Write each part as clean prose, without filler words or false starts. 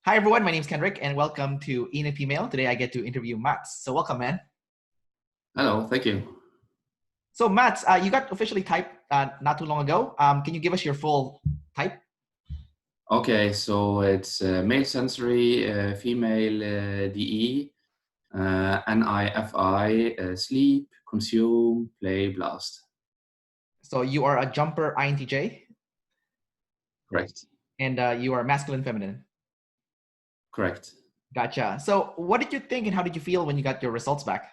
Hi everyone, my name is Kendrick and welcome to ENFP Mail. Today I get to interview Mats. So welcome, man. Hello, thank you. So Mats, you got officially typed not too long ago. Can you give us your full type? Okay, so it's male sensory, female DE, NIFI, sleep, consume, play, blast. So you are a jumper INTJ Correct. and you are masculine feminine. Correct. Gotcha. So what did you think and how did you feel when you got your results back?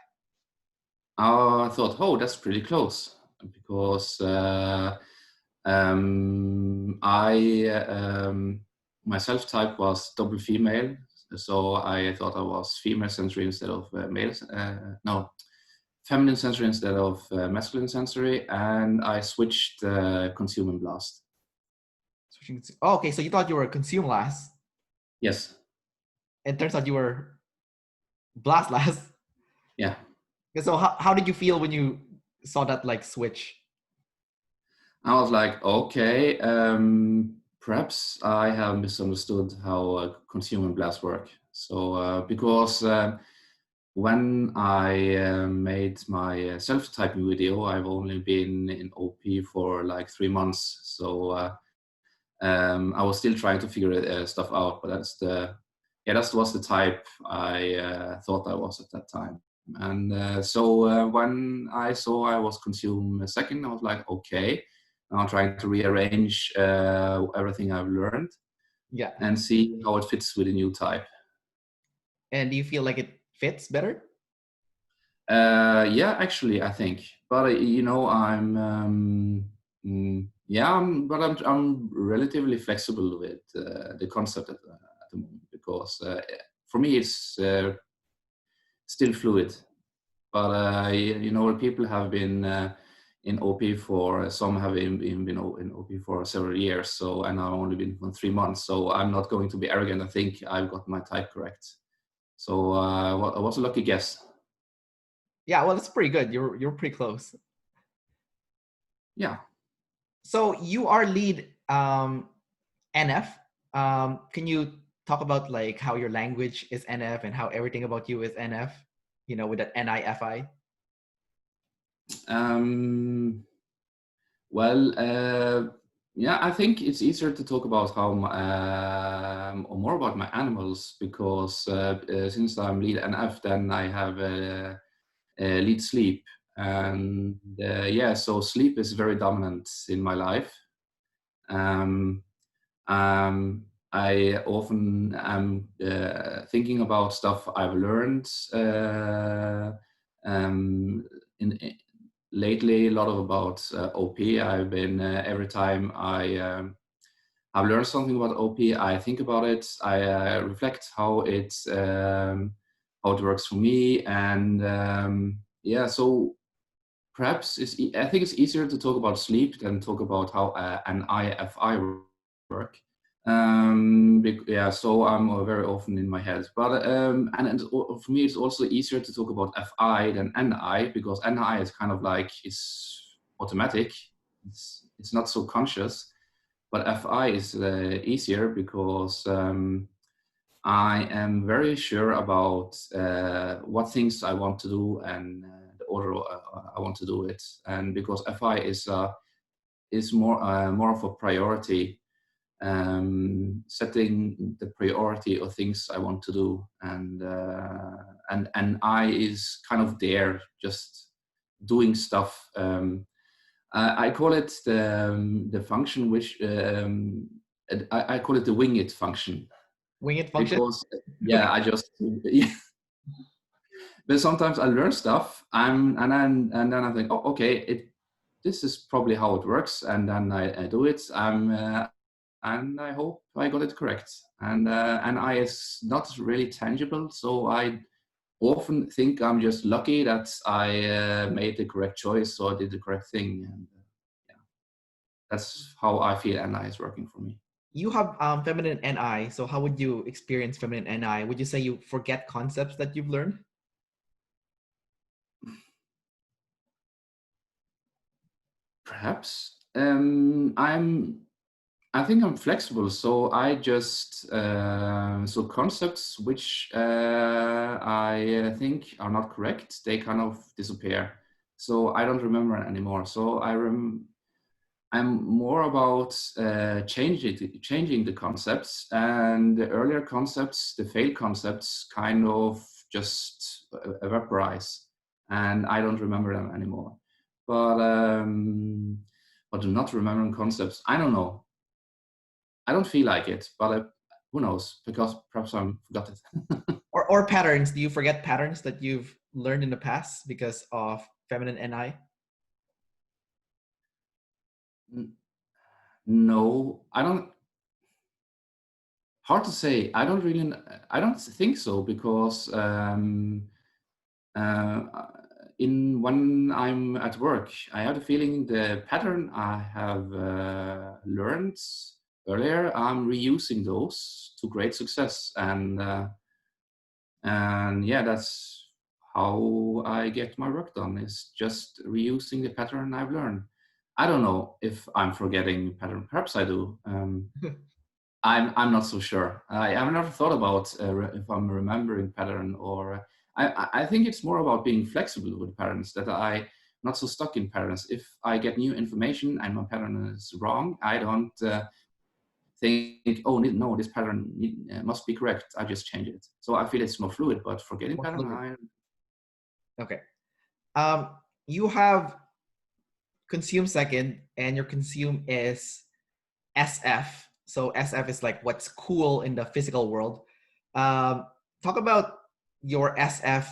I thought, oh, that's pretty close because my self-type was double female, so I thought I was female sensory instead of male. No, feminine sensory instead of masculine sensory, and I switched consume and blast. Oh, okay, so you thought you were consume last. Yes. And turns out you were blast last. Yeah. So how did you feel when you saw that like switch? I was like, okay, perhaps I have misunderstood how consume and blast work. So because when I made my self-typing video, I've only been in OP for like 3 months. So I was still trying to figure stuff out, but that was the type I thought I was at that time. And so when I saw I was consume second, I was like, okay, I'm trying to rearrange everything I've learned, Yeah, and see how it fits with the new type. and do you feel like it fits better? Yeah, actually, I think, but I'm relatively flexible with the concept at the moment because for me it's still fluid. But people have been in OP for some have been in OP for several years. So and I've only been for 3 months. So I'm not going to be arrogant. I think I've got my type correct. So it was a lucky guess. Yeah, well, it's pretty good. You're pretty close. Yeah. So you are lead NF. Can you talk about like how your language is NF and how everything about you is NF? You know, with that NIFI. Well, yeah, I think it's easier to talk about or more about my animals because since I'm lead NF, then I have lead sleep, and yeah, so sleep is very dominant in my life. Um, um, I often am thinking about stuff I've learned in lately, a lot of about OP. I've been every time I've learned something about OP, I think about it. I reflect how it works for me, and yeah. So perhaps I think it's easier to talk about sleep than talk about how an IFI work. Yeah, so I'm very often in my head, but for me it's also easier to talk about FI than NI because NI is kind of like it's automatic, it's not so conscious, but FI is easier because I am very sure about what things I want to do and the order I want to do it, and because FI is more of a priority. Setting the priority of things I want to do, and I is kind of there, just doing stuff. I call it the function which I call it the wing it function. Wing it function. Because yeah, I just yeah. But sometimes I learn stuff, and then I think, oh, okay, this is probably how it works, and then I do it. And I hope I got it correct. And I is not really tangible, so I often think I'm just lucky that I made the correct choice or did the correct thing. And yeah, that's how I feel NI is working for me. You have feminine NI. So how would you experience feminine NI? Would you say you forget concepts that you've learned? Perhaps I'm I think I'm flexible, so I just so concepts which I think are not correct, they kind of disappear. So I don't remember it anymore. So I'm more about changing the concepts, and the earlier concepts, the failed concepts, kind of just evaporize, and I don't remember them anymore. But not remembering concepts, I don't know. I don't feel like it, but who knows? Because perhaps I forgot it. Or patterns? Do you forget patterns that you've learned in the past because of feminine NI? No, I don't. Hard to say. I don't really. I don't think so because uh, in when I'm at work, I have the feeling the pattern I have learned earlier, I'm reusing those to great success, and yeah, that's how I get my work done, is just reusing the pattern I've learned. I don't know if I'm forgetting pattern. Perhaps I do. I'm not so sure. I've never thought about if I'm remembering pattern, or I think it's more about being flexible with patterns, that I not so stuck in patterns. If I get new information and my pattern is wrong, I don't think, oh no, this pattern must be correct. I just change it. So I feel it's more fluid. But forgetting More pattern, fluid. Okay. You have consume second, and your consume is SF. So SF is like what's cool in the physical world. Talk about your SF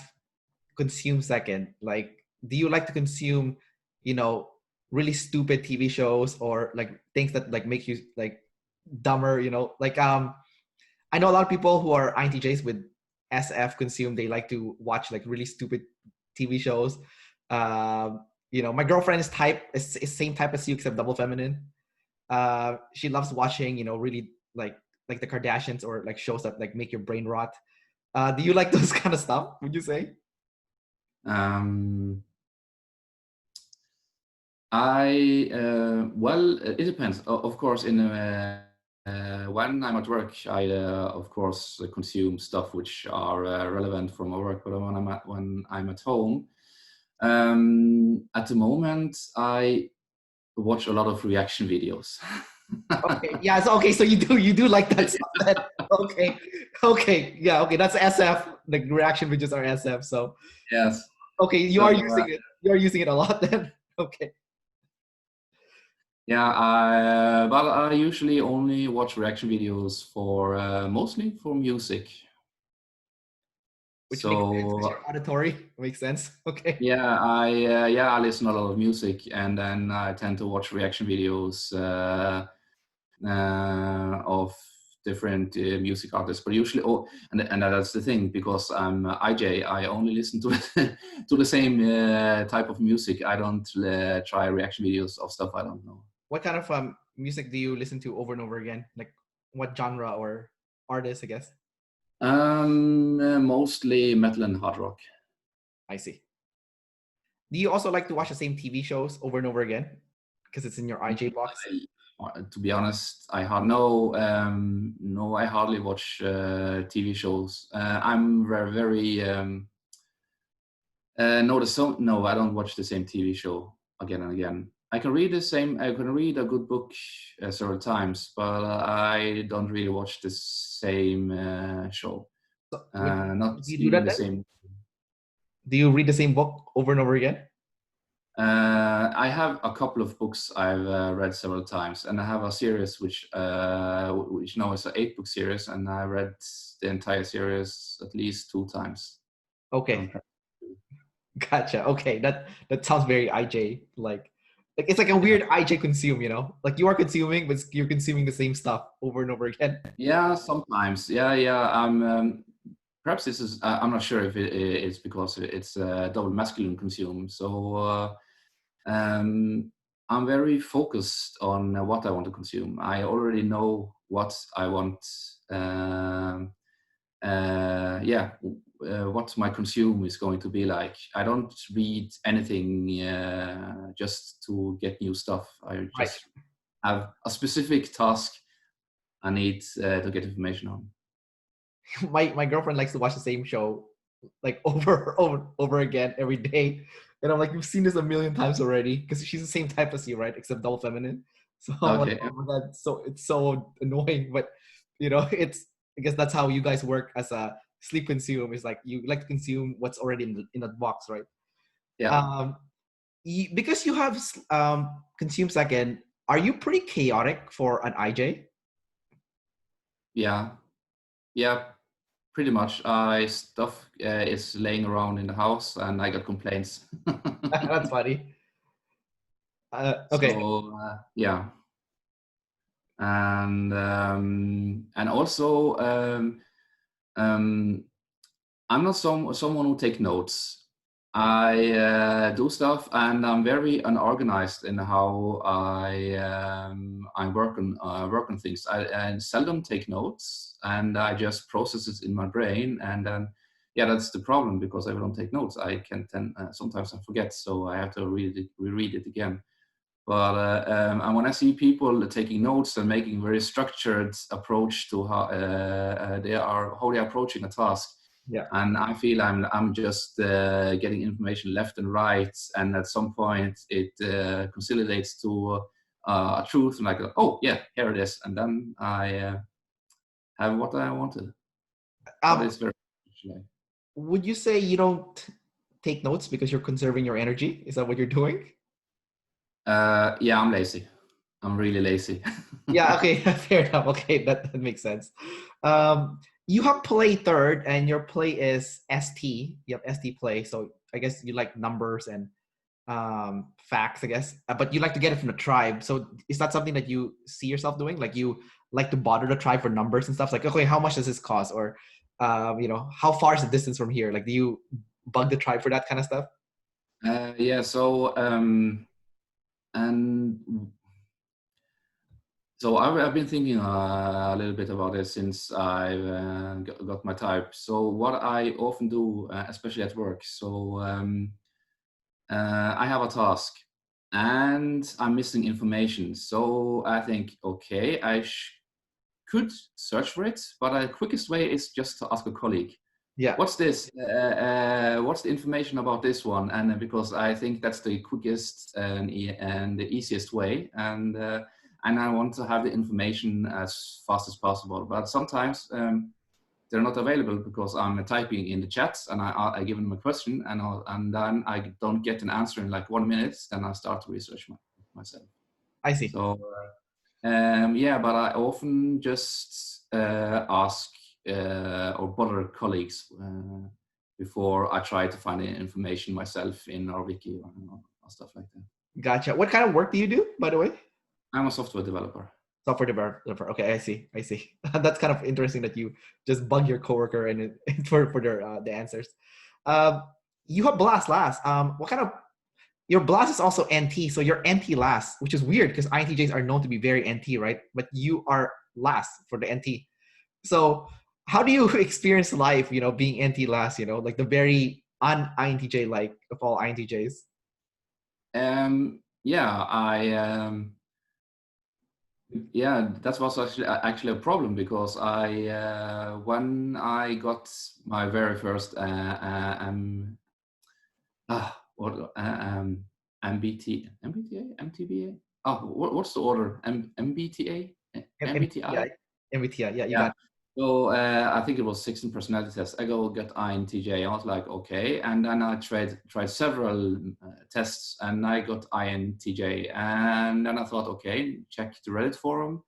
consume second. Like, do you like to consume, you know, really stupid TV shows, or like things that like make you like dumber? You know, like I know a lot of people who are INTJs with SF consume. They like to watch like really stupid TV shows. You know, my girlfriend is same type as you except double feminine. She loves watching, you know, really like the Kardashians, or like shows that like make your brain rot. Do you like those kind of stuff? Would you say? um, I well, it depends. Of course, in when I'm at work, I of course consume stuff which are relevant for my work. But when I'm at home, at the moment, I watch a lot of reaction videos. Okay, yeah. So okay, so you do like that stuff. Then. Okay, okay, yeah, okay. That's SF. The reaction videos are SF. So Yes. okay, you So are using it. You are using it a lot then. Okay. yeah, but I usually only watch reaction videos for mostly for music. Which makes sense because So you're auditory. Makes sense. Okay. yeah, I listen a lot of music, and then I tend to watch reaction videos of different music artists. But usually, and that's the thing, because I'm IJ, I only listen to to the same type of music. I don't try reaction videos of stuff I don't know. What kind of music do you listen to over and over again? Like what genre or artist, I guess? Mostly metal and hard rock. I see. Do you also like to watch the same TV shows over and over again because it's in your IJ box? To be honest, I hardly watch TV shows. I'm very no, I don't watch the same TV show again and again. I can read a good book several times, but I don't really watch the same show. So, Not do you do even that the then? same. Do you read the same book over and over again? I have a couple of books I've read several times, and I have a series which now is an 8-book series, and I read the entire series at least 2 times. Okay, gotcha. Okay, that sounds very IJ. Like it's like a weird IJ consume. You know, like you are consuming, but you're consuming the same stuff over and over again. Yeah, sometimes. Yeah. Perhaps this is. I'm not sure if it's because it's double masculine consume. So I'm very focused on what I want to consume. I already know what I want. What my consume is going to be like. I don't read anything just to get new stuff. I Right. just have a specific task I need to get information on. My girlfriend likes to watch the same show like over again every day, and I'm like, you've seen this a million times already, because she's the same type as you, right? Except double feminine. So I'm like, Okay. oh my god, so it's so annoying, but it's, I guess that's how you guys work as a sleep consume. Is like you like to consume what's already in the box, right? Yeah. Um, because you have consumed second, are you pretty chaotic for an IJ? Yeah. Yeah. Pretty much. Stuff is laying around in the house, and I got complaints. That's funny. Okay. So yeah, and also um, I'm not someone who take notes. I do stuff, and I'm very unorganized in how I work on things. I seldom take notes, and I just process it in my brain. And then, yeah, that's the problem, because if I don't take notes, I can sometimes I forget, so I have to reread it again. But and when I see people taking notes and making very structured approach to how they are approaching a task, Yeah, and I feel I'm just getting information left and right, and at some point it consolidates to a truth, and like, oh yeah, here it is, and then I have what I wanted. But um it's very actually. would you say you don't take notes because you're conserving your energy? Is that what you're doing? Yeah, I'm lazy. I'm really lazy. Yeah, okay. Fair enough. Okay, that makes sense. You have play third, and your play is ST. You have ST play, so I guess you like numbers and facts, I guess. But you like to get it from the tribe. So is that something that you see yourself doing? Like you like to bother the tribe for numbers and stuff? Like, okay, how much does this cost? Or how far is the distance from here? Like, do you bug the tribe for that kind of stuff? Yeah, so and so I've been thinking a little bit about it since I've got my type. So what I often do, especially at work, so I have a task and I'm missing information. So I think, okay, could search for it, but the quickest way is just to ask a colleague. Yeah, What's this? What's the information about this one? And because I think that's the quickest and the easiest way, and I want to have the information as fast as possible. But sometimes they're not available because I'm typing in the chat, and I give them a question, and then I don't get an answer in like 1 minute. Then I start to research myself. I see. So yeah, but I often just ask or bother colleagues before I try to find the information myself in our wiki or stuff like that. Gotcha. What kind of work do you do, by the way? I'm a software developer. Software developer. Okay, I see. I see. That's kind of interesting that you just bug your coworker and for their the answers. Um, you have blast last. What kind of your blast is also NT, so you're NT last, which is weird because INTJs are known to be very NT, right? But you are last for the NT. So how do you experience life, being NT last, like the very un-INTJ like of all INTJs? Yeah, yeah, that was actually a problem, because I when I got my very first what MBTA? Oh, what's the order? MBTA? MBTI? MBTI, MBTI, yeah, you Yeah. got it. So I think it was 16 personality tests. I got INTJ. I was like, okay, and then I tried several tests, and I got INTJ. And then I thought, okay, check the Reddit forum,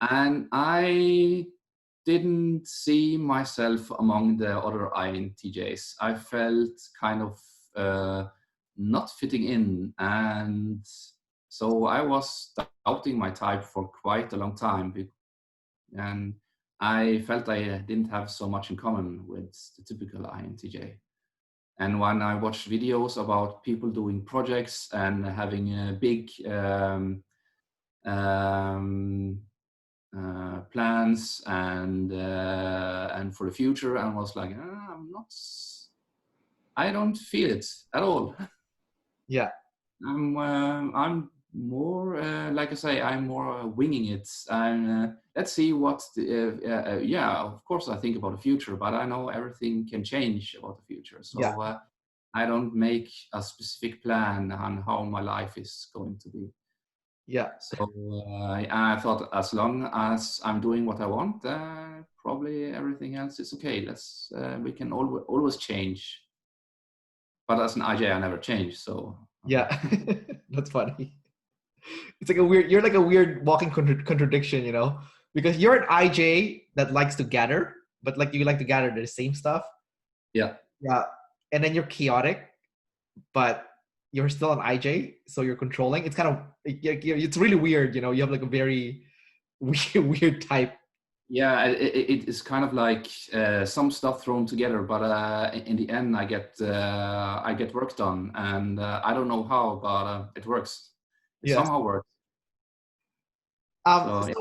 and I didn't see myself among the other INTJs. I felt kind of not fitting in, and so I was doubting my type for quite a long time, and I felt I didn't have so much in common with the typical INTJ. And when I watched videos about people doing projects and having big um, plans and for the future, I was like, I don't feel it at all. Yeah, I'm more like I say, I'm more winging it. And let's see what. Yeah, of course, I think about the future, but I know everything can change about the future. Yeah. So I don't make a specific plan on how my life is going to be. Yeah. So I thought, as long as I'm doing what I want, probably everything else is okay. Let's we can always change. But as an IJ, I never change. So Yeah. That's funny. It's like you're like a weird walking contradiction, you know, because you're an IJ that likes to gather, but like you like to gather the same stuff. yeah. Yeah. And then you're chaotic, but you're still an IJ, so you're controlling. It's kind of, it's really weird, you know, you have like a very weird type. Yeah, it is kind of like some stuff thrown together, but in the end, I get work done, and I don't know how, but it works. It Yes. somehow works. Um, So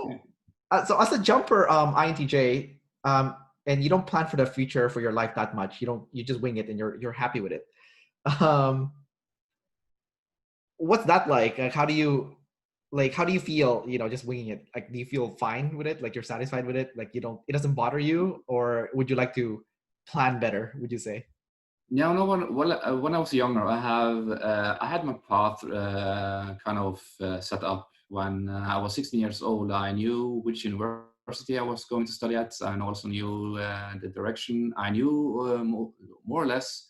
so, so as a jumper, INTJ, and you don't plan for the future for your life that much. You just wing it, and you're happy with it. Um, what's that like? Like, how do you feel, you know, just winging it? Like, do you feel fine with it? Like, you're satisfied with it? Like, it doesn't bother you? Or would you like to plan better, would you say? yeah, no. When I was younger, I had my path kind of set up. When I was 16 years old, I knew which university I was going to study at, and also knew the direction. I knew more or less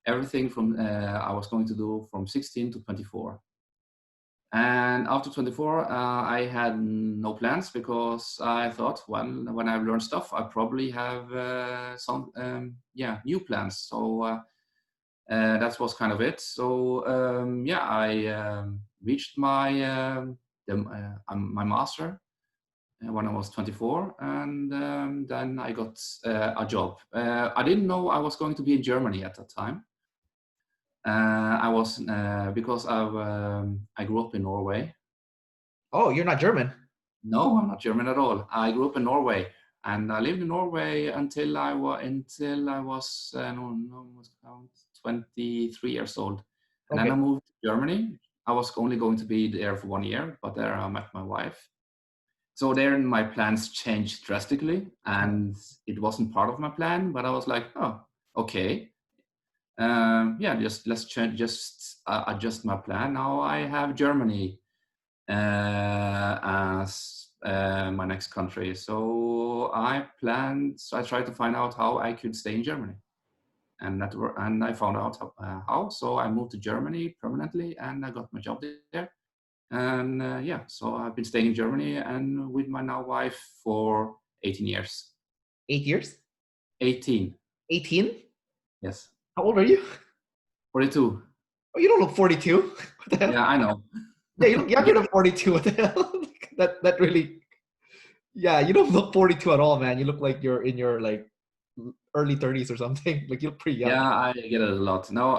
everything from I was going to do from 16 to 24. And after 24, I had no plans because I thought, well, when I've learned stuff, I probably have some new plans. So that was kind of it. So I reached my master when I was 24, and then I got a job. I didn't know I was going to be in Germany at that time. I was because I grew up in Norway. Oh, you're not German. No, I'm not German at all. I grew up in Norway, and I lived in Norway until I was almost 23 years old, and then Okay. I moved to Germany. I was only going to be there for 1 year, but there I met my wife. So there, my plans changed drastically, and it wasn't part of my plan. But I was like, oh, okay, let's change, adjust my plan. Now I have Germany as my next country. So I tried to find out how I could stay in Germany, and I found out how. So I moved to Germany permanently, and I got my job there. And so I've been staying in Germany and with my now wife for 18 years. 8 years? 18, 18? yes. How old are you? 42. Oh, you don't look 42. What the hell? Yeah, I know. Yeah, you look younger than 42. What the hell? That really, yeah, you don't look 42 at all, man. You look like you're in your like early 30s or something. Like you look pretty young. Yeah, I get it a lot. No,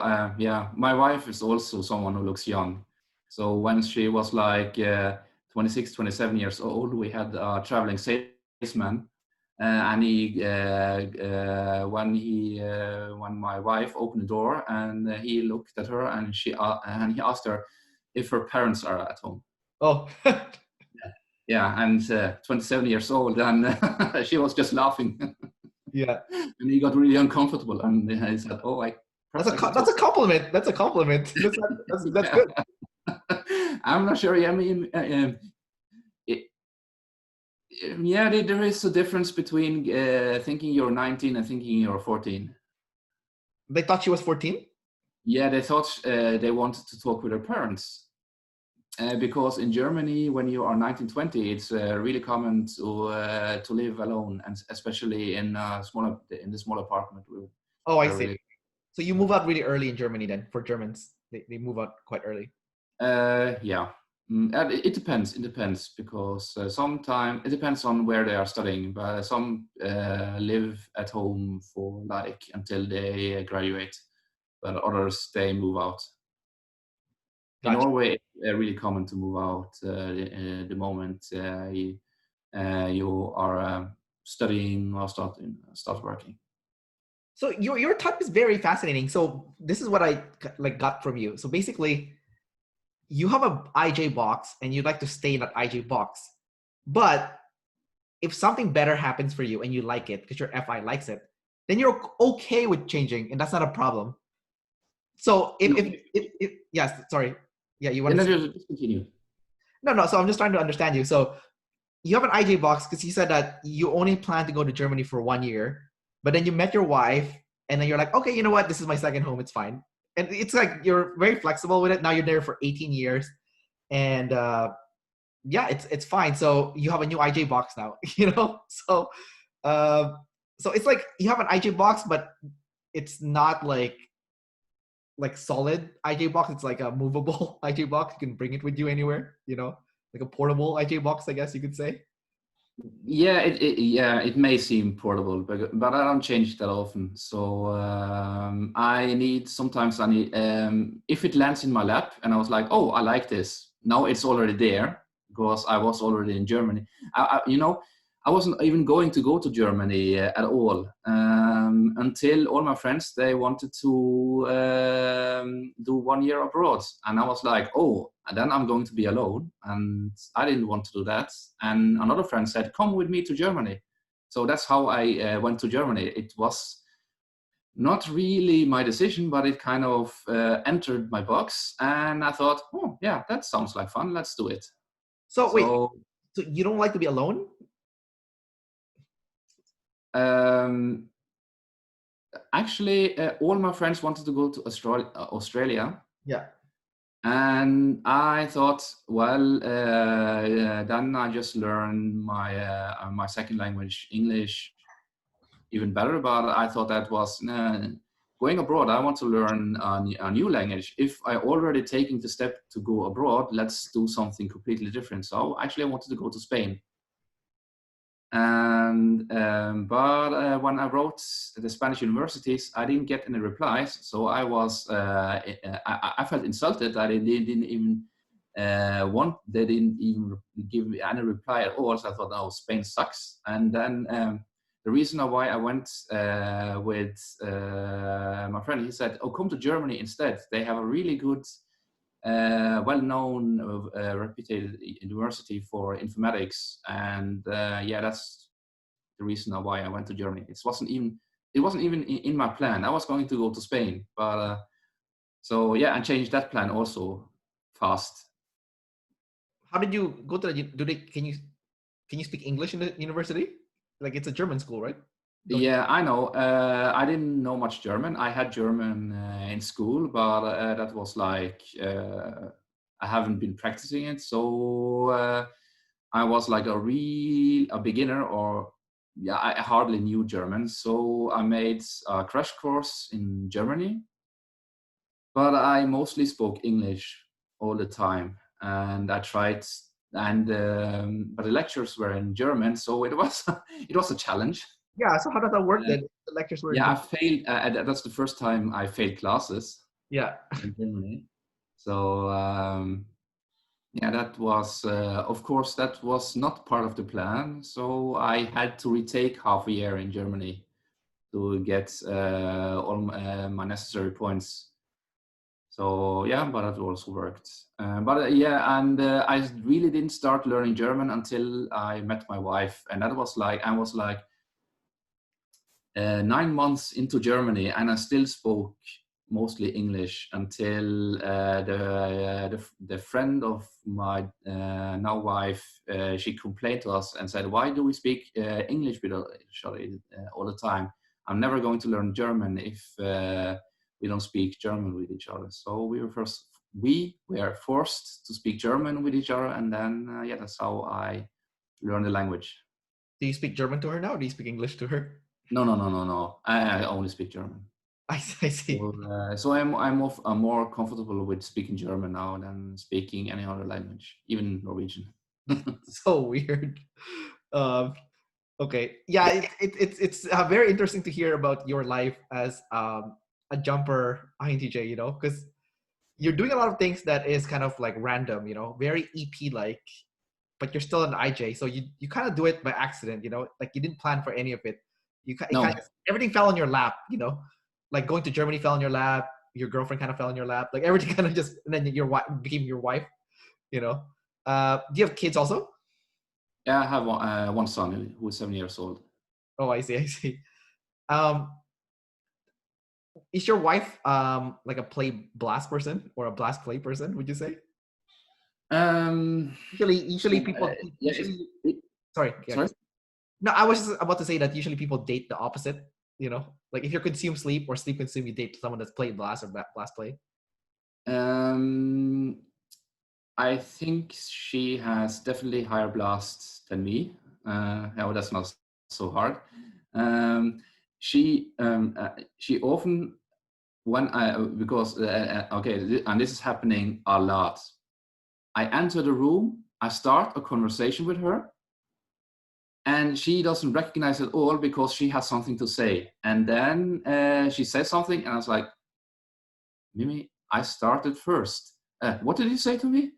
my wife is also someone who looks young. So when she was like 26, 27 years old, we had a traveling salesman, and when my wife opened the door and he looked at her and he asked her if her parents are at home. Oh, Yeah, and 27 years old, and she was just laughing. yeah. And he got really uncomfortable, and he said, "Oh, That's perhaps I could that's talk." a compliment. That's a compliment. That's Yeah. good. I'm not sure. I mean, there is a difference between thinking you're 19 and thinking you're 14. They thought she was 14? Yeah, they thought they wanted to talk with their parents. Because in Germany, when you are 19, 20, it's really common to live alone, and especially in the small apartment. Oh, I Where see. we live. So you move out really early in Germany then for Germans. They move out quite early. Yeah. And it depends. It depends because sometimes it depends on where they are studying. But some live at home for like until they graduate, but others they move out. In Gotcha. Norway, it's really common to move out the moment you are studying or start working. So your type is very fascinating. So this is what I like got from you. So basically, you have a IJ box and you'd like to stay in that IJ box, but if something better happens for you and you like it because your FI likes it, then you're okay with changing, and that's not a problem. So No, if yes, sorry, yeah, you want no, to just continue. no. So I'm just trying to understand you. So you have an IJ box because you said that you only plan to go to Germany for 1 year, but then you met your wife, and then you're like, okay, you know what? This is my second home. It's fine. And it's like you're very flexible with it. Now you're there for 18 years, and yeah, it's fine. So you have a new IJ box now, you know. Uh, so it's like you have an IJ box, but it's not like solid IJ box. It's like a movable IJ box. You can bring it with you anywhere, you know, like a portable IJ box, I guess you could say. Yeah, it may seem portable, but I don't change that often. So sometimes I need if it lands in my lap and I was like, oh, I like this. Now it's already there because I was already in Germany. I wasn't even going to go to Germany at all until all my friends, they wanted to do 1 year abroad, and I was like, oh, and then I'm going to be alone, and I didn't want to do that. And another friend said, come with me to Germany. So that's how I went to Germany. It was not really my decision, but it kind of entered my box, and I thought, oh yeah, that sounds like fun, let's do it. So wait, So so you don't like to be alone? actually, all my friends wanted to go to Australia. Yeah. And I thought, well, then I just learn my second language, English, even better. But I thought that was going abroad. I want to learn a new language. If I already taking the step to go abroad, let's do something completely different. So actually, I wanted to go to Spain. And but when I wrote the Spanish universities, I didn't get any replies. So I was I felt insulted that they didn't even they didn't even give me any reply at all. So I thought, oh, Spain sucks. And then the reason why I went with my friend, he said, oh, come to Germany instead. They have a really good well-known, reputed university for informatics, and yeah, that's the reason why I went to Germany. It wasn't even in my plan. I was going to go to Spain, but so yeah, I changed that plan also fast. How did you go to the? Can you speak English in the university? Like it's a German school, right? Yeah, I know. I didn't know much German. I had German in school, but that was like I haven't been practicing it. So I was like a beginner, or yeah, I hardly knew German. So I made a crash course in Germany, but I mostly spoke English all the time, and I tried. And but the lectures were in German, so it was it was a challenge. Yeah. So how does that work then? The lectures were in Yeah, I German. failed. That's the first time I failed classes Yeah. in Germany. So yeah, that was, of course, that was not part of the plan. So I had to retake half a year in Germany to get all my necessary points. So yeah, but it also worked. But yeah, and I really didn't start learning German until I met my wife, and that was like I was like 9 months into Germany, and I still spoke mostly English until the friend of my now wife, she complained to us and said, "Why do we speak English with each other all the time? I'm never going to learn German if we don't speak German with each other." So we were forced to speak German with each other, and then yeah, that's how I learned the language. Do you speak German to her now? Or do you speak English to her? No. I only speak German. I see. So I'm more comfortable with speaking German now than speaking any other language, even Norwegian. So weird. Um, okay. Yeah, it's very interesting to hear about your life as a jumper INTJ, you know, because you're doing a lot of things that is kind of like random, you know, very EP like, but you're still an IJ. So you kind of do it by accident, you know, like you didn't plan for any of it. It No, kind of, everything fell on your lap, you know, like going to Germany fell on your lap. your girlfriend kind of fell in your lap, like everything kind of just, and then your wife became your wife, you know. Do you have kids also? Yeah, I have one son who is 7 years old. Oh, I see, I see. Um, is your wife like a play blast person or a blast play person? Would you say? Um, Usually people yeah, usually. Sorry, yeah. sorry. No, I was just about to say that usually people date the opposite. You know, like if you're consume sleep or sleep consume, you date someone that's played blast or blast play. Um, I think she has definitely higher blasts than me. No, that's not so hard. Um, she often when I because okay, and this is happening a lot. I enter the room, I start a conversation with her, and she doesn't recognize it all because she has something to say, and then she says something, and I was like, Mimi, I started first. What did you say to me?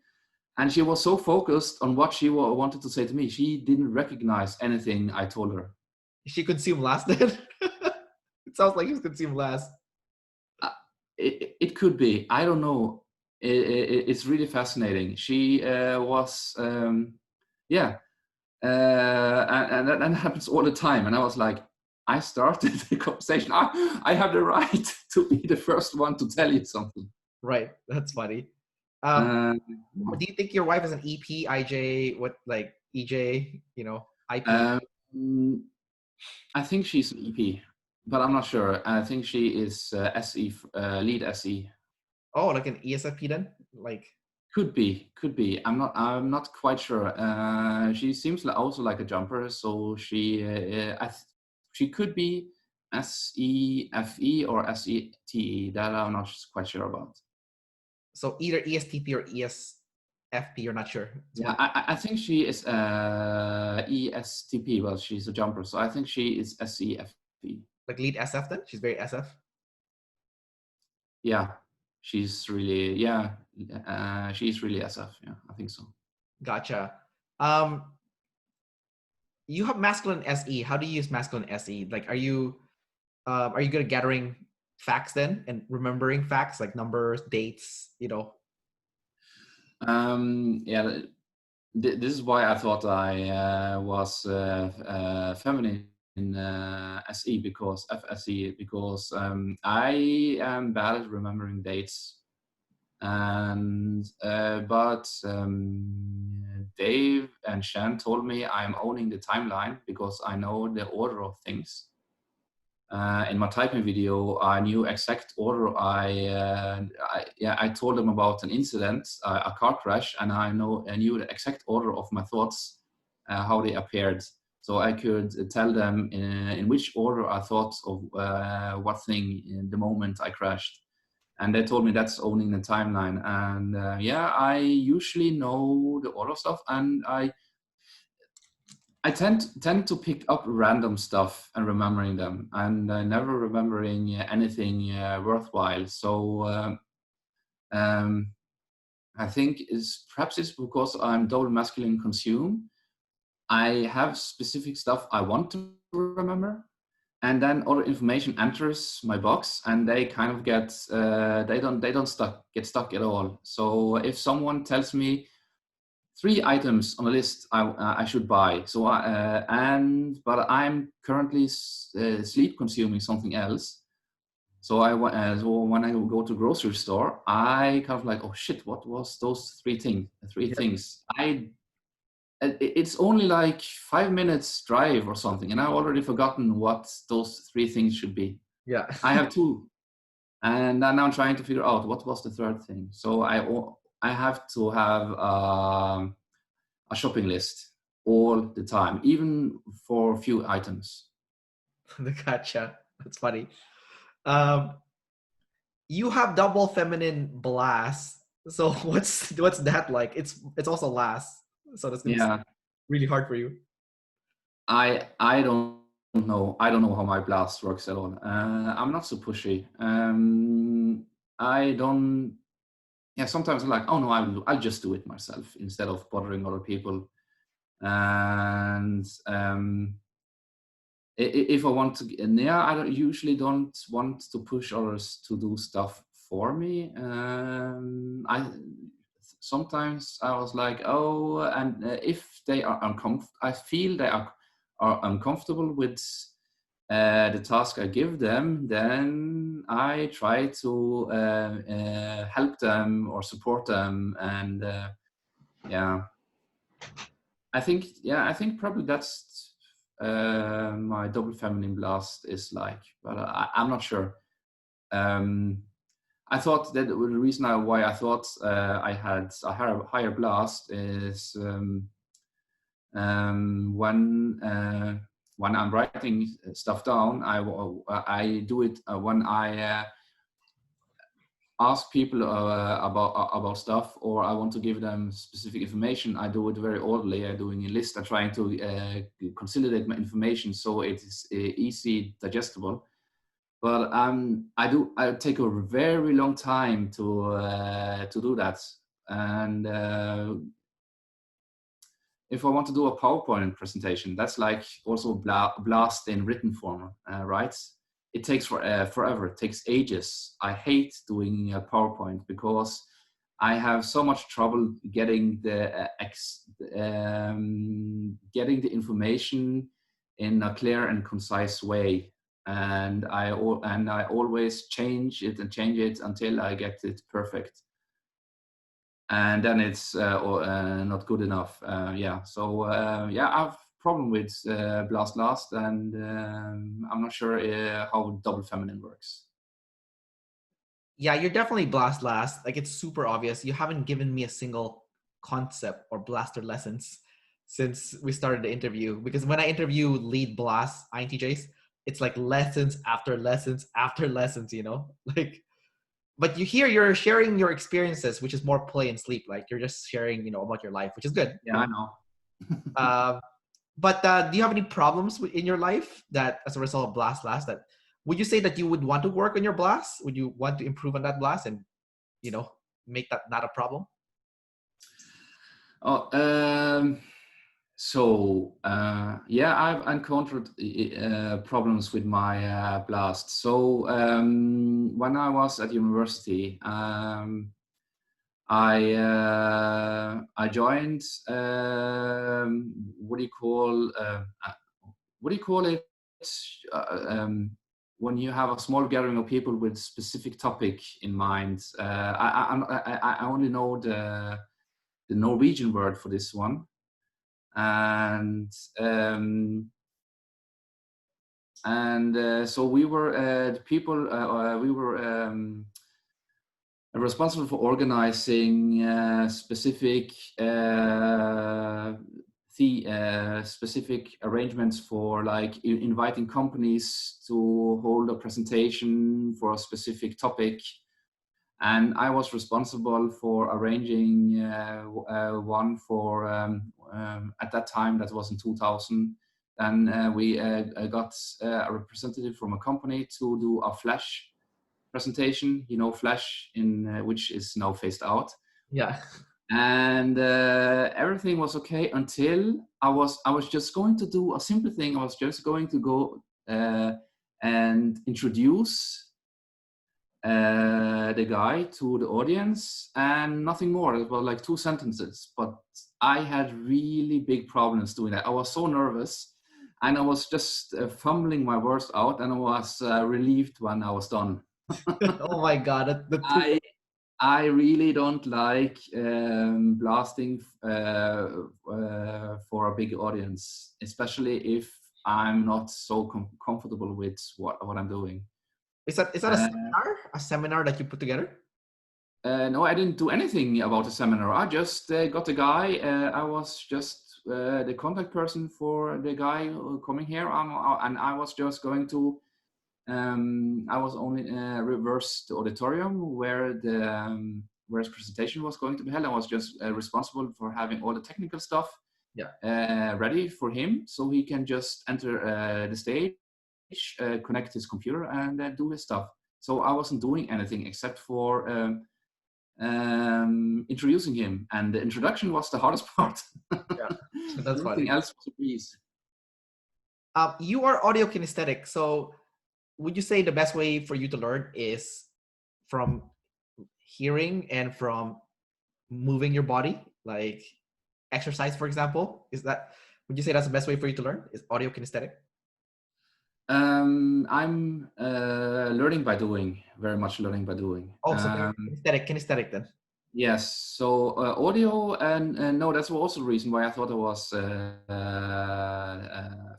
And she was so focused on what she wanted to say to me, she didn't recognize anything I told her. She consumed last then. It sounds like she's consumed last. It could be. I don't know. It's really fascinating. She was, yeah, and that happens all the time. And I was like, I started the conversation. I have the right to be the first one to tell you something. Right, that's funny. Um, Do you think your wife is an EP, IJ, what like EJ, you know, IP? I think she's an EP, but I'm not sure. I think she is SE, lead SE. Oh, like an ESFP then? Like, Could be, could be. I'm not quite sure. She seems also like a jumper, so she could be SEFE or SETE. That I'm not quite sure about. so either ESTP or ESFP, you're not sure. It's Yeah, one, I think she is ESTP. Well, she's a jumper, so I think she is SEFE. like lead SF then? She's very SF. Yeah, she's really she's really SF. Yeah, I think so. Gotcha. You have masculine SE. How do you use masculine SE? Like, are you good at gathering facts then and remembering facts like numbers, dates, you know? Yeah, this is why I thought I was feminine in SE because FSE because I am bad at remembering dates, and but Dave and Shan told me I'm owning the timeline because I know the order of things. In my typing video, I knew exact order. I told them about an incident, a car crash, and I knew the exact order of my thoughts, how they appeared. So I could tell them in which order I thought of what thing in the moment I crashed. And they told me that's owning the timeline. And I usually know the order of stuff, and I tend to pick up random stuff and remembering them, and never remembering anything worthwhile. So I think perhaps it's because I'm double masculine consume. I have specific stuff I want to remember, and then other information enters my box, and they kind of get they don't get stuck at all. So if someone tells me 3 items on a list I should buy. So but I'm currently sleep consuming something else. So so when I go to grocery store, I kind of like, oh shit, what was those 3 things? 3 Yeah. things. It's only like 5 minutes drive or something, and I've already forgotten what those 3 things should be. Yeah. I have 2, and then I'm trying to figure out what was the 3rd thing. So I have to have a shopping list all the time, even for a few items. Gotcha. That's funny. Um, you have double feminine blast. So what's that like? It's also last. So that's gonna be Yeah, really hard for you. I don't know. I don't know how my blast works at all. I'm not so pushy. I don't. Yeah, sometimes I'm like, oh no, I'll just do it myself instead of bothering other people. And if I want to, I usually don't want to push others to do stuff for me. Sometimes I was like, oh, and if they are uncomfortable, I feel they are uncomfortable with the task I give them, then I try to help them or support them, and yeah, I think probably that's my double feminine blast is like, but I'm not sure. I thought that the reason why I thought I had a higher blast is when I'm writing stuff down. I do it when I ask people about stuff, or I want to give them specific information. I do it very orderly. I'm doing a list. I'm trying to consolidate my information so it is easy digestible. But I take a very long time to do that. And if I want to do a PowerPoint presentation, that's like also blast in written form, right? It takes forever. It takes ages. I hate doing a PowerPoint because I have so much trouble getting the information in a clear and concise way. And I always change it until I get it perfect, and then it's not good enough. So I have problem with blast last, and I'm not sure how double feminine works. Yeah, you're definitely blast last. Like, it's super obvious. You haven't given me a single concept or blaster lessons since we started the interview. Because when I interview lead blast INTJs, it's like lessons after lessons after lessons, you know? Like, but you're sharing your experiences, which is more play and sleep. Like, you're just sharing, you know, about your life, which is good. Yeah, I know. But do you have any problems in your life that, as a result of blast last, that would you say that you would want to work on your blast? Would you want to improve on that blast and, you know, make that not a problem? Oh, I've encountered problems with my blast. So when I was at university, I joined what do you call it when you have a small gathering of people with specific topic in mind. I only know the Norwegian word for this one, and so we were the people. We were responsible for organizing specific arrangements for, like, inviting companies to hold a presentation for a specific topic. And I was responsible for arranging one for, at that time, that was in 2000. And we got a representative from a company to do a Flash presentation, you know, Flash, in which is now phased out. Yeah. And everything was okay until I was just going to do a simple thing. I was just going to go and introduce the guy to the audience, and nothing more. It was like 2 sentences, but I had really big problems doing that. I was so nervous, and I was just fumbling my words out, and I was relieved when I was done. Oh my God. I really don't like blasting for a big audience, especially if I'm not so comfortable with what I'm doing. Is that a seminar that you put together? No, I didn't do anything about the seminar. I just got a guy. I was just the contact person for the guy coming here, and I was just going to. I was only reverse the auditorium where where his presentation was going to be held. I was just responsible for having all the technical stuff ready for him, so he can just enter the stage, connect his computer, and do his stuff. So I wasn't doing anything except for introducing him, and the introduction was the hardest part. Yeah, that's Everything else was a breeze. You are audio kinesthetic, so would you say the best way for you to learn is from hearing and from moving your body, like exercise, for example? Would you say that's the best way for you to learn? Is audio kinesthetic? I'm learning by doing, very much learning by doing. Oh, so kinesthetic then. Yes, so audio, and no, that's also the reason why I thought it was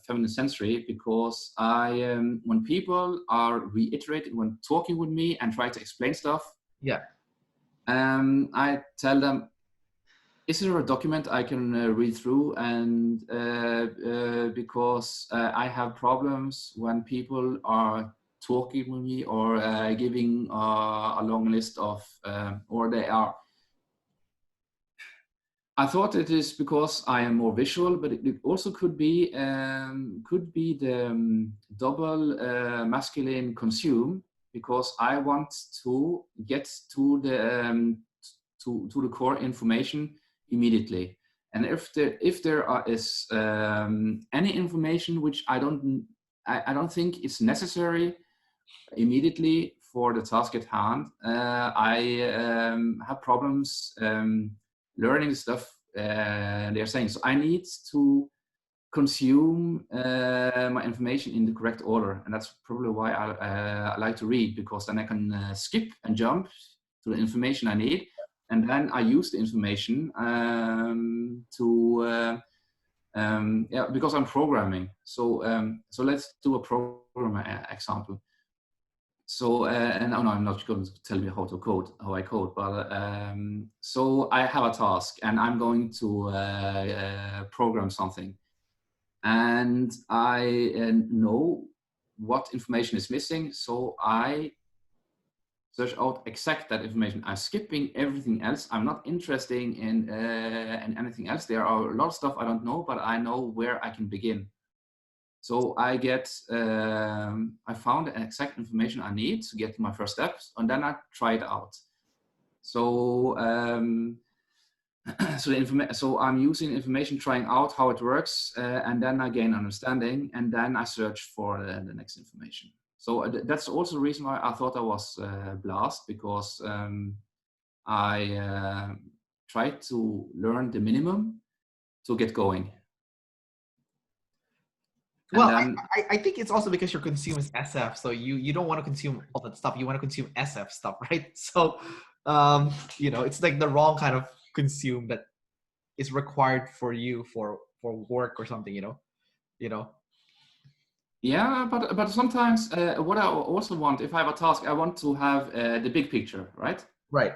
feminine sensory, because when people are reiterating, when talking with me and try to explain stuff, yeah, I tell them, is there a document I can read through? And because I have problems when people are talking with me or giving a long list of, or they are. I thought it is because I am more visual, but it also could be the double masculine consume, because I want to get to the core information immediately. And if there is any information which I don't think is necessary immediately for the task at hand, I have problems learning the stuff they're saying. So I need to consume my information in the correct order, and that's probably why I like to read, because then I can skip and jump to the information I need, and then I use the information because I'm programming. So let's do a program example. So, and no, I'm not going to tell you how I code, but so I have a task and I'm going to program something, and I know what information is missing. So I search out exact that information. I'm skipping everything else. I'm not interested in anything else. There are a lot of stuff I don't know, but I know where I can begin. So I found the exact information I need to get to my first steps, and then I try it out. So so I'm using information, trying out how it works, and then I gain understanding, and then I search for the next information. So that's also the reason why I thought I was blast, because I tried to learn the minimum to get going. Well, I think it's also because your consume is SF, so you don't want to consume all that stuff. You want to consume SF stuff, right? So, it's like the wrong kind of consume that is required for you for work or something. Yeah, but sometimes what I also want, if I have a task, I want to have the big picture, right? Right.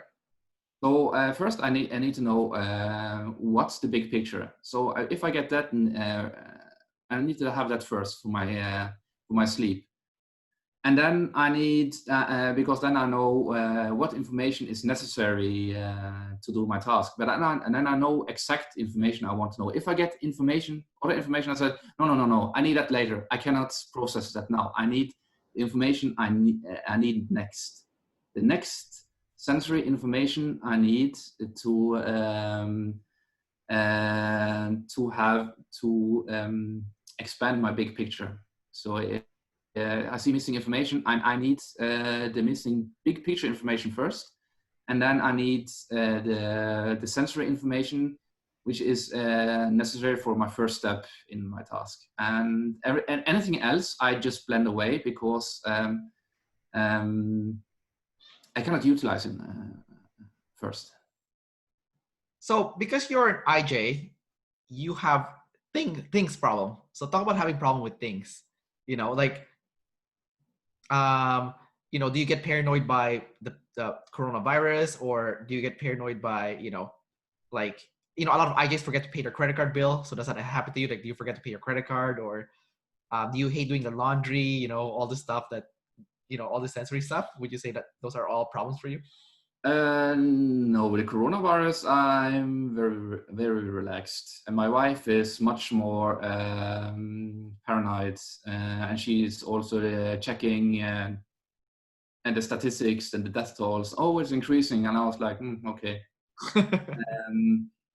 So first, I need to know what's the big picture. So if I get that, I need to have that first for my sleep, and then I need because then I know what information is necessary to do my task. But and then I know exact information I want to know. If I get other information, I said no, I need that later. I cannot process that now. I need the information I need next. The next sensory information I need to have to expand my big picture. So I see missing information. I need the missing big picture information first, and then I need the sensory information, which is necessary for my first step in my task. And anything else, I just blend away, because I cannot utilize it first. So because you're an IJ, you have things problem. So talk about having problem with things. Do you get paranoid by the coronavirus, or do you get paranoid by, a lot of IJs forget to pay their credit card bill. So does that happen to you? Like, do you forget to pay your credit card, or do you hate doing the laundry, all this stuff that, all the sensory stuff? Would you say that those are all problems for you? No, with the coronavirus, I'm very, very relaxed, and my wife is much more paranoid, and she's also checking and the statistics and the death tolls. Oh, it's increasing, and I was like, okay.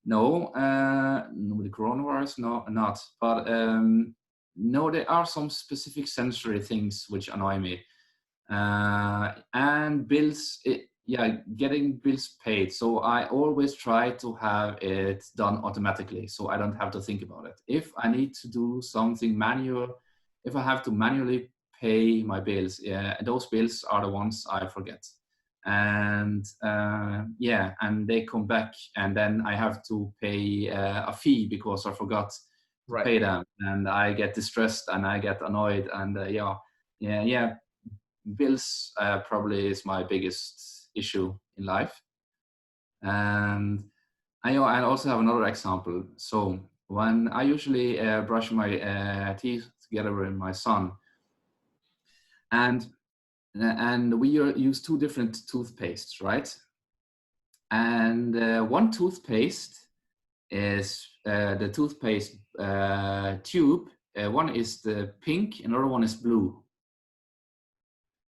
No, with the coronavirus, no, not. But no, there are some specific sensory things which annoy me, and bills. getting bills paid. So I always try to have it done automatically, so I don't have to think about it. If I need to do something manual, if I have to manually pay my bills, those bills are the ones I forget. And and they come back, and then I have to pay a fee because I forgot to pay them, and I get distressed and I get annoyed, and bills probably is my biggest issue in life. And I also have another example. So when I usually brush my teeth together with my son, and we use two different toothpastes, right? And one toothpaste is the toothpaste tube. One is the pink, another one is blue.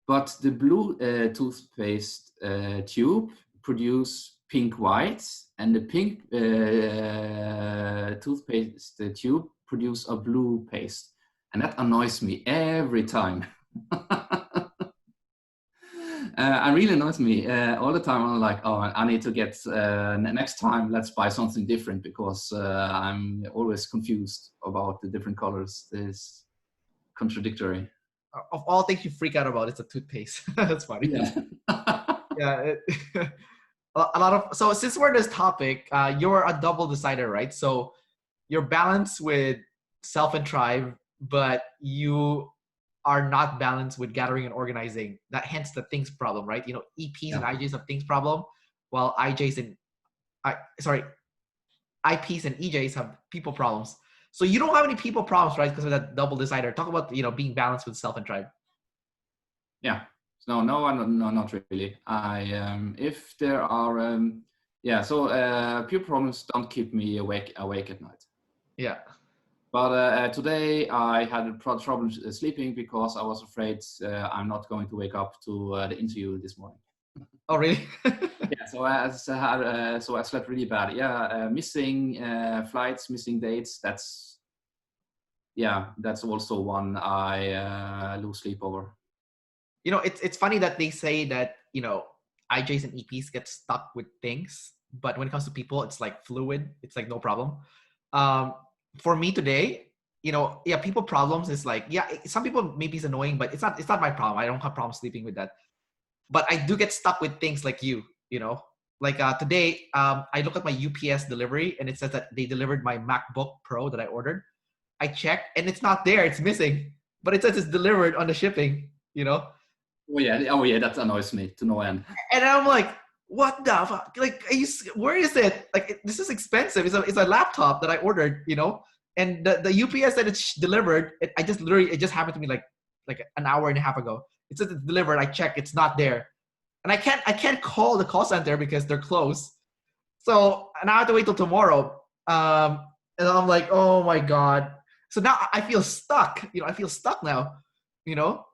But the blue toothpaste tube produce pink whites, and the pink toothpaste tube produce a blue paste. And that annoys me every time. It really annoys me all the time. I'm like, oh, I need to get, next time, let's buy something different, because I'm always confused about the different colors. It's contradictory. Of all things you freak out about, it's a toothpaste. That's funny. Yeah. A lot of, so since we're this topic, you're a double decider, right? So you're balanced with self and tribe, but you are not balanced with gathering and organizing. That hence the things problem, right? You know, EPs and IJs have things problem, while IPs and EJs have people problems. So you don't have any people problems, right? Because of that double decider. Talk about, you know, being balanced with self and tribe. Yeah. No, not really. If there are, pure problems don't keep me awake at night. Yeah. But today I had problems sleeping because I was afraid I'm not going to wake up to the interview this morning. Oh, really? Yeah. So I slept really bad. Yeah. Missing flights, missing dates. That's also one I lose sleep over. You know, it's funny that they say that, you know, IJs and EPs get stuck with things, but when it comes to people, it's like fluid. It's like no problem. For me today, you know, people problems is like, some people maybe it's annoying, but it's not my problem. I don't have problems sleeping with that. But I do get stuck with things like you know, like today, I look at my UPS delivery and it says that they delivered my MacBook Pro that I ordered. I checked and it's not there. It's missing, but it says it's delivered on the shipping, you know? Oh yeah, that annoys me to no end. And I'm like, what the fuck? Like, where is it? Like, this is expensive. It's a laptop that I ordered, you know? And the UPS that it's delivered, it just happened to me like an hour and a half ago. It says it's delivered. I check, it's not there. And I can't call the call center because they're closed. So now I have to wait till tomorrow. And I'm like, oh my God. So now I feel stuck. You know, I feel stuck now, you know?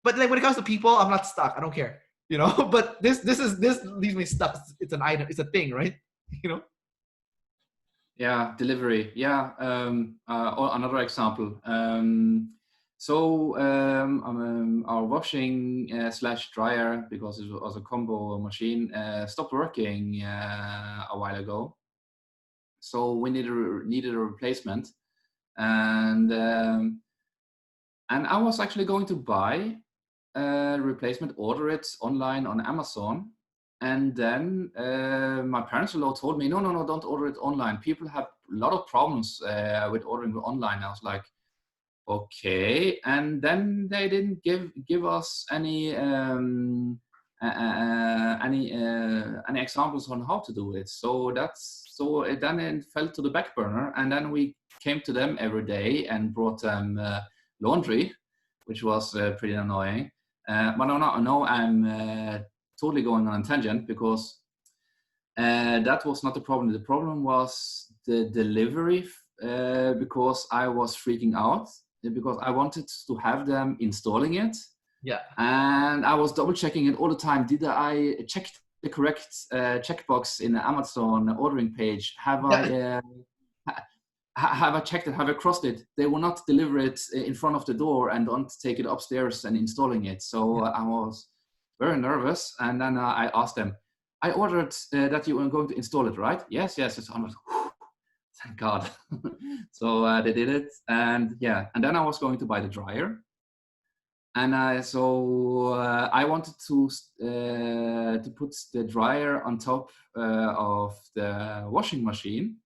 But like when it comes to people, I'm not stuck. I don't care, you know? But this leaves me stuck. It's an item. It's a thing, right? You know? Yeah, delivery. Yeah. Another example. Our washing / dryer, because it was a combo machine, stopped working a while ago. So we needed a replacement, and I was actually going to buy a replacement, order it online on Amazon. And then my parents-in-law told me, no, don't order it online. People have a lot of problems with ordering online. I was like, okay. And then they didn't give us any examples on how to do it. So then it fell to the back burner. And then we came to them every day and brought them laundry, which was pretty annoying. But no, I'm totally going on a tangent, because that was not the problem. The problem was the delivery, because I was freaking out, because I wanted to have them installing it. Yeah. And I was double checking it all the time. Did I check the correct checkbox in the Amazon ordering page? Have I checked it? Have I crossed it? They will not deliver it in front of the door and don't take it upstairs and installing it. So I was very nervous. And then I asked them, I ordered that you were going to install it, right? Yes, yes. It's almost, thank God. So they did it. And yeah, and then I was going to buy the dryer. And I wanted to put the dryer on top of the washing machine.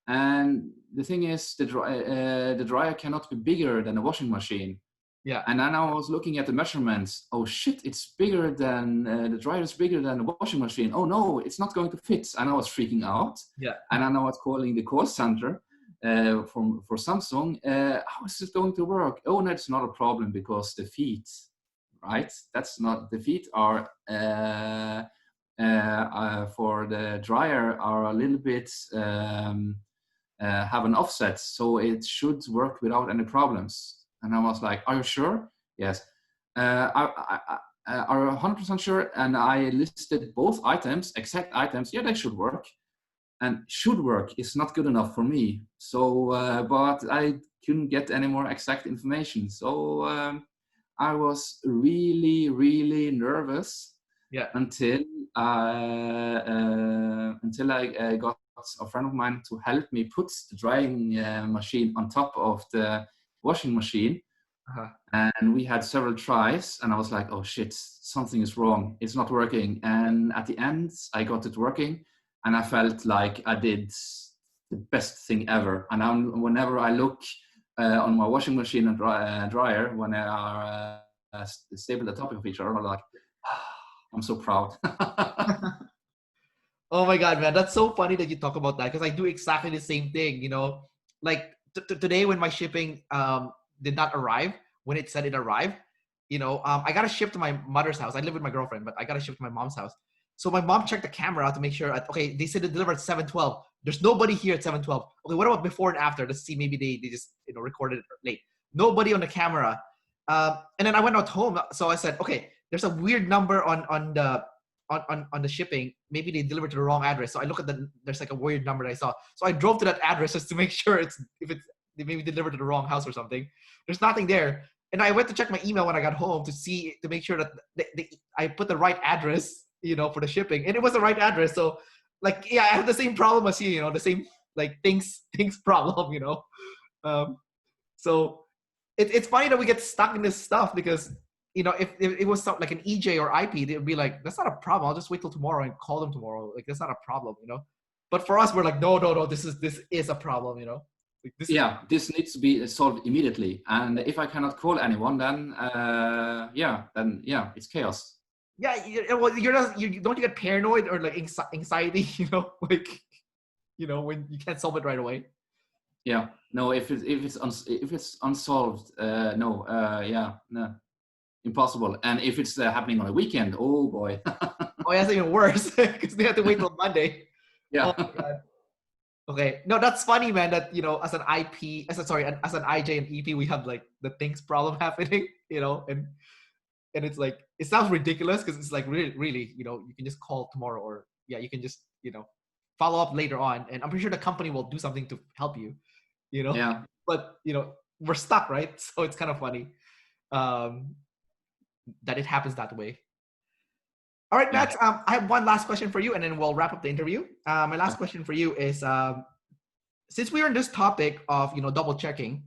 And the thing is, the dryer cannot be bigger than a washing machine. Yeah. And then I was looking at the measurements. Oh shit, it's bigger than, the dryer is bigger than the washing machine. Oh no, it's not going to fit. And I was freaking out. Yeah. And then I was calling the call center for Samsung. How is it going to work? Oh no, it's not a problem because the feet, right? That's not, the feet are, for the dryer are a little bit, have an offset. So it should work without any problems. And I was like, are you sure? Yes. Are you 100% sure? And I listed both items, exact items. Yeah, they should work. And should work is not good enough for me. So, but I couldn't get any more exact information. So I was really, really nervous. Yeah. Until I got a friend of mine to help me put the drying machine on top of the washing machine. And we had several tries, and I was like, oh shit, something is wrong, it's not working. And at the end I got it working, and I felt like I did the best thing ever. And whenever I look on my washing machine and dryer, when they are stable at the top of each other, I'm like, I'm so proud. Oh my God, man. That's so funny that you talk about that, because I do exactly the same thing, you know, like today when my shipping did not arrive, when it said it arrived, you know, I got to ship to my mother's house. I live with my girlfriend, but I got to ship to my mom's house. So my mom checked the camera out to make sure, okay, they said it delivered at 7:12. There's nobody here at 7:12. Okay, what about before and after? Let's see, maybe they just, you know, recorded it late. Nobody on the camera. And then I went out home. So I said, okay, there's a weird number on the shipping. Maybe they delivered to the wrong address. So I look at there's like a weird number that I saw. So I drove to that address just to make sure they maybe delivered to the wrong house or something. There's nothing there. And I went to check my email when I got home to make sure that I put the right address, you know, for the shipping, and it was the right address. So like, yeah, I have the same problem as you, you know, the same like things problem, you know. So it's funny that we get stuck in this stuff, because, you know, if it was something like an EJ or IP, they'd be like, that's not a problem. I'll just wait till tomorrow and call them tomorrow. Like, that's not a problem, you know. But for us, we're like, no, this is a problem, you know. Like, this needs to be solved immediately. And if I cannot call anyone, then it's chaos. Yeah, well, you don't get paranoid or like anxiety, you know, like, you know, when you can't solve it right away. Yeah, no, if it's unsolved, no, impossible. And if it's happening on a weekend, oh boy. Oh, yeah, that's even worse, because they have to wait till Monday. Yeah. Oh my God. Okay, no, that's funny, man. That, you know, as an IJ and EP, we have like the things problem happening, you know, and it's like, it sounds ridiculous because it's like really, you know, you can just call tomorrow, or you can just, you know, follow up later on, and I'm pretty sure the company will do something to help you, you know. Yeah. But, you know, we're stuck, right? So it's kind of funny that it happens that way. All right, Max, I have one last question for you, and then we'll wrap up the interview. My last question for you is, since we're on this topic of, you know, double checking,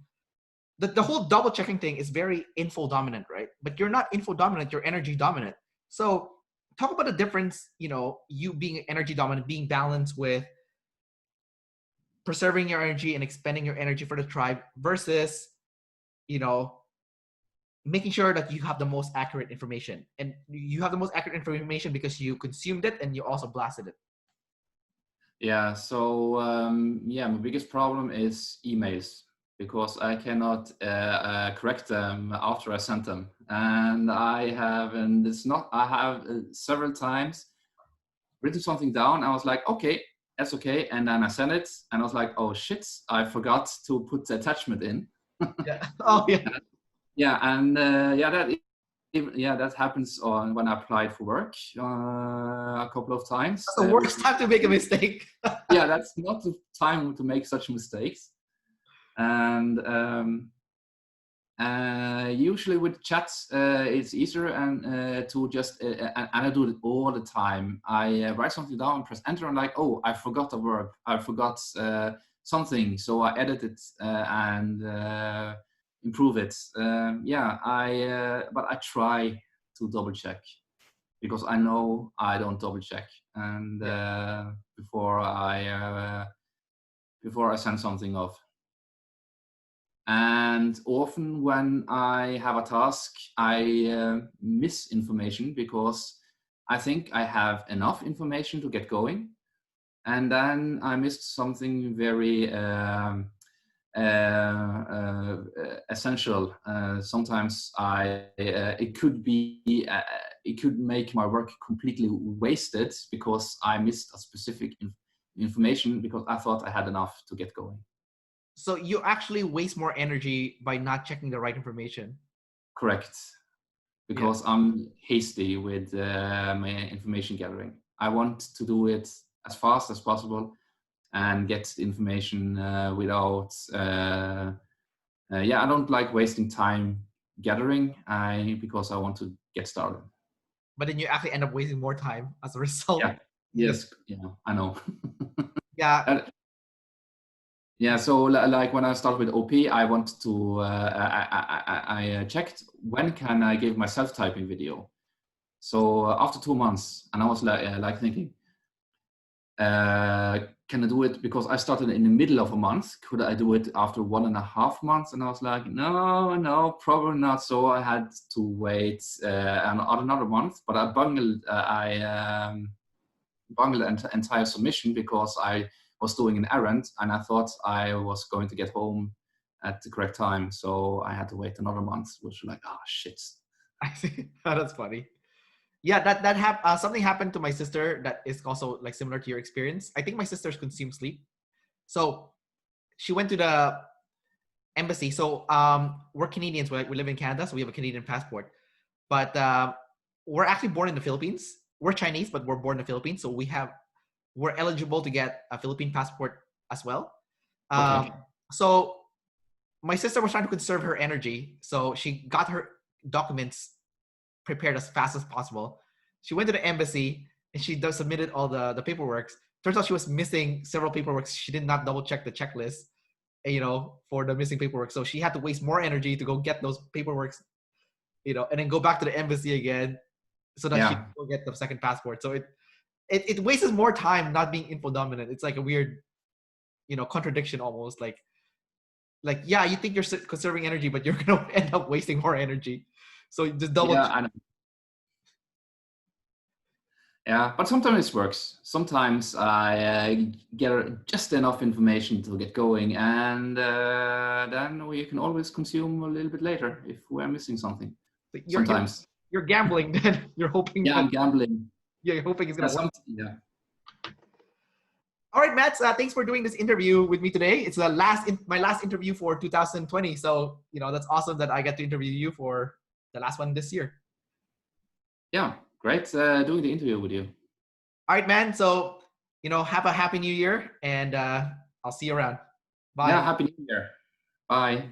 the whole double checking thing is very info dominant, right? But you're not info dominant, you're energy dominant. So talk about the difference, you know, you being energy dominant, being balanced with preserving your energy and expending your energy for the tribe, versus, you know, making sure that you have the most accurate information. And you have the most accurate information because you consumed it and you also blasted it. Yeah, so my biggest problem is emails, because I cannot correct them after I sent them. And I have several times written something down. I was like, okay, that's okay. And then I sent it, and I was like, oh shit, I forgot to put the attachment in. Yeah. Oh yeah. Yeah, and that happens when I applied for work a couple of times. That's the worst time to make a mistake. Yeah, that's not the time to make such mistakes. And Usually with chats, it's easier and to just and I do it all the time. I write something down, press enter, and like, oh, I forgot a verb, I forgot something, so I edit it and improve it. Yeah, but I try to double check because I know I don't double check and before I send something off. And often when I have a task, I miss information because I think I have enough information to get going. And then I missed something very essential. Sometimes it could make my work completely wasted because I missed a specific information because I thought I had enough to get going. So you actually waste more energy by not checking the right information. Correct. Because I'm hasty with my information gathering. I want to do it as fast as possible and get the information without, I don't like wasting time gathering because I want to get started. But then you actually end up wasting more time as a result. Yeah. Yes. Yeah, I know. Yeah. Yeah, so like when I started with OP, I wanted to, I checked when can I give my self-typing video. So after 2 months, and I was like thinking, can I do it? Because I started in the middle of a month. Could I do it after 1.5 months? And I was like, no, probably not. So I had to wait another month, but I bungled an entire submission because I was doing an errand and I thought I was going to get home at the correct time. So I had to wait another month, which was like, shit. I see. That's funny. Yeah, something happened to my sister that is also like similar to your experience. I think my sister's consumed sleep. So she went to the embassy. So we're Canadians. We live in Canada, so we have a Canadian passport. But we're actually born in the Philippines. We're Chinese, but we're born in the Philippines. So we're eligible to get a Philippine passport as well. Okay. So my sister was trying to conserve her energy. So she got her documents prepared as fast as possible. She went to the embassy and she submitted all the paperwork. Turns out she was missing several paperwork. She did not double check the checklist, for the missing paperwork. So she had to waste more energy to go get those paperwork, and then go back to the embassy again so that she could go get the second passport. So it wastes more time not being info dominant. It's like a weird, contradiction almost. Like, yeah, you think you're conserving energy, but you're going to end up wasting more energy. So just double check. I know. Yeah, but sometimes it works. Sometimes I get just enough information to get going, and then we can always consume a little bit later if we're missing something. Sometimes you're gambling. Then you're hoping. Yeah, I'm gambling. Yeah, you're hoping it's gonna work. Yeah. All right, Matt. Thanks for doing this interview with me today. It's my last interview for 2020. So that's awesome that I get to interview you for the last one this year. Yeah, great doing the interview with you. All right, man. So, have a happy new year and I'll see you around. Bye. Yeah, happy new year. Bye.